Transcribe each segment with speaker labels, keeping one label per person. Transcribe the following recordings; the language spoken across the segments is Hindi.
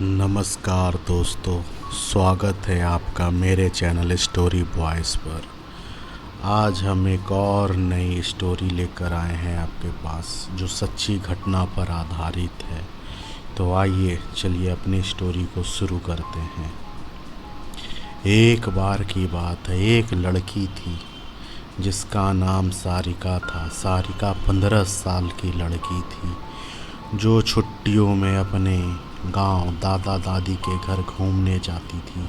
Speaker 1: नमस्कार दोस्तों, स्वागत है आपका मेरे चैनल स्टोरी बॉयज़ पर। आज हम एक और नई स्टोरी लेकर आए हैं आपके पास जो सच्ची घटना पर आधारित है। तो आइए चलिए अपनी स्टोरी को शुरू करते हैं। एक बार की बात है, एक लड़की थी जिसका नाम सारिका था। सारिका 15 साल की लड़की थी जो छुट्टियों में अपने गांव दादा दादी के घर घूमने जाती थी।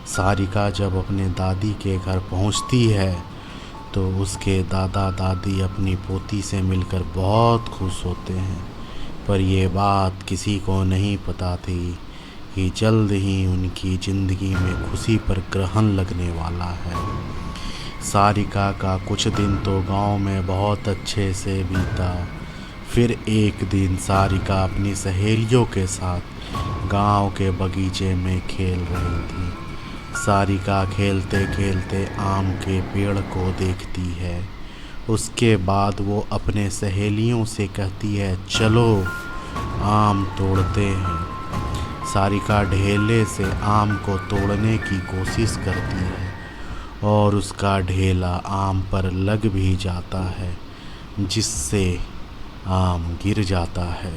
Speaker 1: सारिका जब अपने दादी के घर पहुंचती है तो उसके दादा दादी अपनी पोती से मिलकर बहुत खुश होते हैं, पर ये बात किसी को नहीं पता थी कि जल्द ही उनकी ज़िंदगी में खुशी पर ग्रहण लगने वाला है। सारिका का कुछ दिन तो गांव में बहुत अच्छे से बीता। फिर एक दिन सारिका अपनी सहेलियों के साथ गांव के बगीचे में खेल रही थी। सारिका खेलते खेलते आम के पेड़ को देखती है। उसके बाद वो अपने सहेलियों से कहती है, चलो आम तोड़ते हैं। सारिका ढेले से आम को तोड़ने की कोशिश करती है और उसका ढेला आम पर लग भी जाता है, जिससे आम गिर जाता है।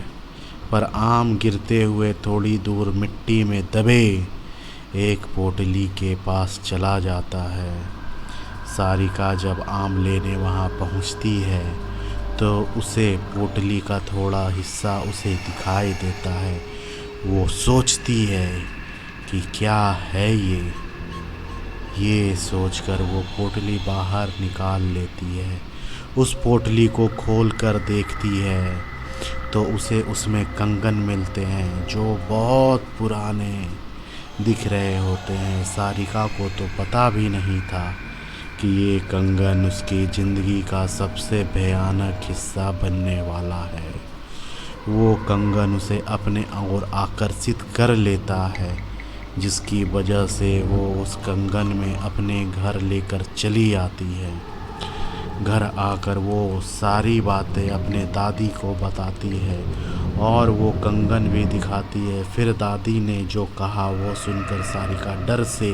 Speaker 1: पर आम गिरते हुए थोड़ी दूर मिट्टी में दबे एक पोटली के पास चला जाता है। सारिका जब आम लेने वहाँ पहुँचती है तो उसे पोटली का थोड़ा हिस्सा उसे दिखाई देता है। वो सोचती है कि क्या है ये सोचकर वो पोटली बाहर निकाल लेती है। उस पोटली को खोल कर देखती है तो उसे उसमें कंगन मिलते हैं जो बहुत पुराने दिख रहे होते हैं। सारिका को तो पता भी नहीं था कि ये कंगन उसकी ज़िंदगी का सबसे भयानक हिस्सा बनने वाला है। वो कंगन उसे अपने ओर आकर्षित कर लेता है, जिसकी वजह से वो उस कंगन में अपने घर लेकर चली आती है। घर आकर वो सारी बातें अपने दादी को बताती है और वो कंगन भी दिखाती है। फिर दादी ने जो कहा वो सुनकर सारिका डर से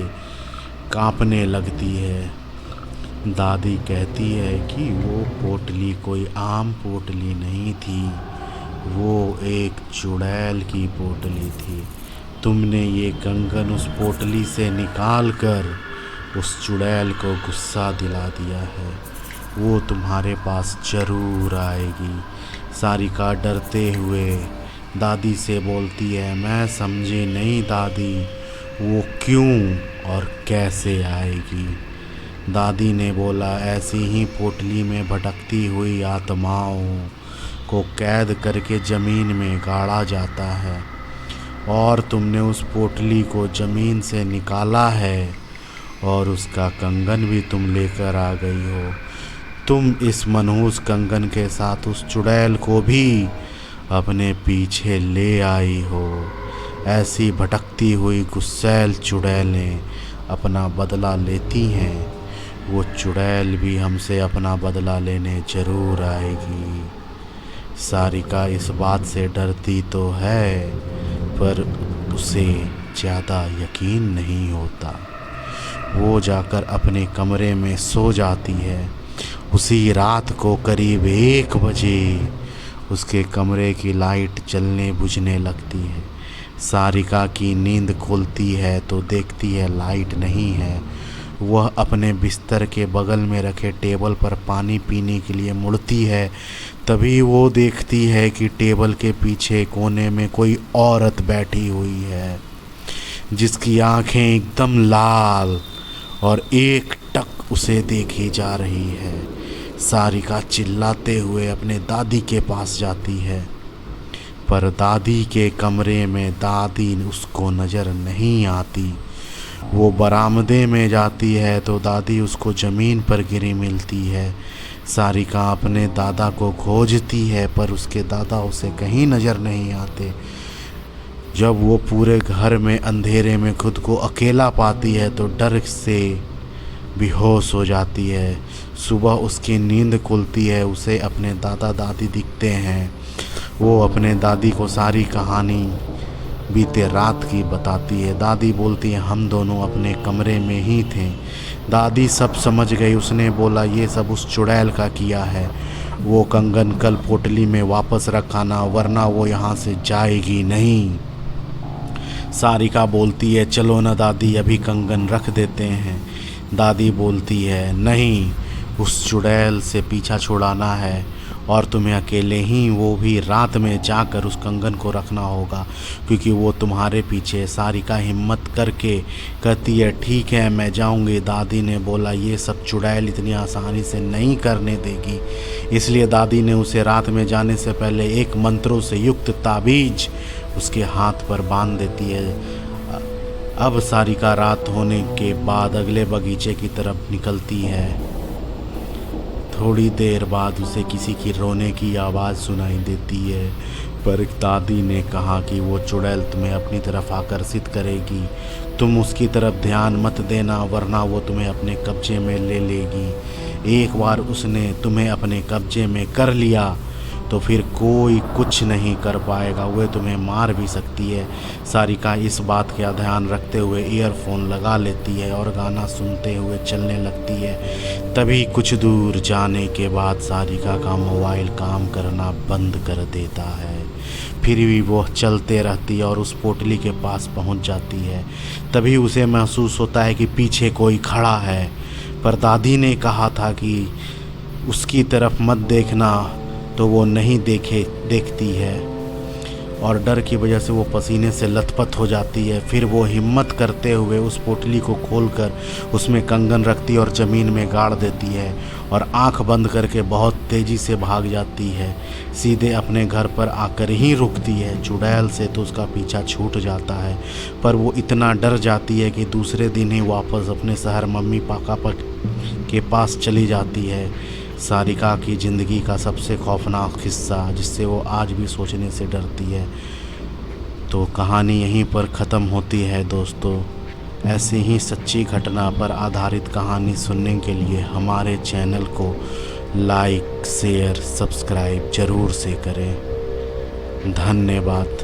Speaker 1: कांपने लगती है। दादी कहती है कि वो पोटली कोई आम पोटली नहीं थी, वो एक चुड़ैल की पोटली थी। तुमने ये कंगन उस पोटली से निकाल कर उस चुड़ैल को गुस्सा दिला दिया है, वो तुम्हारे पास ज़रूर आएगी। सारिका डरते हुए दादी से बोलती है, मैं समझी नहीं दादी, वो क्यों और कैसे आएगी। दादी ने बोला, ऐसी ही पोटली में भटकती हुई आत्माओं को कैद करके ज़मीन में गाड़ा जाता है और तुमने उस पोटली को ज़मीन से निकाला है और उसका कंगन भी तुम लेकर आ गई हो। तुम इस मनहूस कंगन के साथ उस चुड़ैल को भी अपने पीछे ले आई हो। ऐसी भटकती हुई गुस्सैल चुड़ैलें अपना बदला लेती हैं, वो चुड़ैल भी हमसे अपना बदला लेने ज़रूर आएगी। सारिका इस बात से डरती तो है, पर उसे ज़्यादा यकीन नहीं होता। वो जाकर अपने कमरे में सो जाती है। उसी रात को करीब 1 बजे उसके कमरे की लाइट जलने बुझने लगती है। सारिका की नींद खुलती है तो देखती है लाइट नहीं है। वह अपने बिस्तर के बगल में रखे टेबल पर पानी पीने के लिए मुड़ती है। तभी वो देखती है कि टेबल के पीछे कोने में कोई औरत बैठी हुई है, जिसकी आंखें एकदम लाल और एक टक उसे देखी जा रही है। सारिका चिल्लाते हुए अपने दादी के पास जाती है, पर दादी के कमरे में दादी उसको नज़र नहीं आती। वो बरामदे में जाती है तो दादी उसको ज़मीन पर गिरी मिलती है। सारिका अपने दादा को खोजती है, पर उसके दादा उसे कहीं नज़र नहीं आते। जब वो पूरे घर में अंधेरे में खुद को अकेला पाती है तो डर से बेहोश हो जाती है। सुबह उसकी नींद खुलती है, उसे अपने दादा दादी दिखते हैं। वो अपने दादी को सारी कहानी बीते रात की बताती है। दादी बोलती है हम दोनों अपने कमरे में ही थे। दादी सब समझ गई। उसने बोला ये सब उस चुड़ैल का किया है। वो कंगन कल पोटली में वापस रखाना, वरना वो यहाँ से जाएगी नहीं। सारिका बोलती है चलो ना दादी, अभी कंगन रख देते हैं। दादी बोलती है नहीं, उस चुड़ैल से पीछा छुड़ाना है और तुम्हें अकेले ही, वो भी रात में जाकर उस कंगन को रखना होगा, क्योंकि वो तुम्हारे पीछे। सारिका हिम्मत करके कहती है ठीक है मैं जाऊंगी। दादी ने बोला ये सब चुड़ैल इतनी आसानी से नहीं करने देगी, इसलिए दादी ने उसे रात में जाने से पहले एक मंत्रों से युक्त ताबीज उसके हाथ पर बांध देती है। अब सारिका रात होने के बाद अगले बगीचे की तरफ निकलती है। थोड़ी देर बाद उसे किसी की रोने की आवाज़ सुनाई देती है, पर दादी ने कहा कि वो चुड़ैल तुम्हें अपनी तरफ आकर्षित करेगी, तुम उसकी तरफ ध्यान मत देना, वरना वो तुम्हें अपने कब्जे में ले लेगी। एक बार उसने तुम्हें अपने कब्जे में कर लिया तो फिर कोई कुछ नहीं कर पाएगा, वह तुम्हें मार भी सकती है। सारिका इस बात का ध्यान रखते हुए ईयरफोन लगा लेती है और गाना सुनते हुए चलने लगती है। तभी कुछ दूर जाने के बाद सारिका का मोबाइल काम करना बंद कर देता है। फिर भी वो चलते रहती है और उस पोटली के पास पहुंच जाती है। तभी उसे महसूस होता है कि पीछे कोई खड़ा है, पर दादी ने कहा था कि उसकी तरफ मत देखना, तो वो नहीं देखती है और डर की वजह से वो पसीने से लथपथ हो जाती है। फिर वो हिम्मत करते हुए उस पोटली को खोलकर उसमें कंगन रखती है और ज़मीन में गाड़ देती है और आंख बंद करके बहुत तेज़ी से भाग जाती है। सीधे अपने घर पर आकर ही रुकती है। चुड़ैल से तो उसका पीछा छूट जाता है, पर वो इतना डर जाती है कि दूसरे दिन ही वापस अपने शहर मम्मी पापा के पास चली जाती है। सारिका की ज़िंदगी का सबसे खौफनाक हिस्सा, जिससे वो आज भी सोचने से डरती है। तो कहानी यहीं पर ख़त्म होती है दोस्तों। ऐसी ही सच्ची घटना पर आधारित कहानी सुनने के लिए हमारे चैनल को लाइक शेयर सब्सक्राइब ज़रूर से करें। धन्यवाद।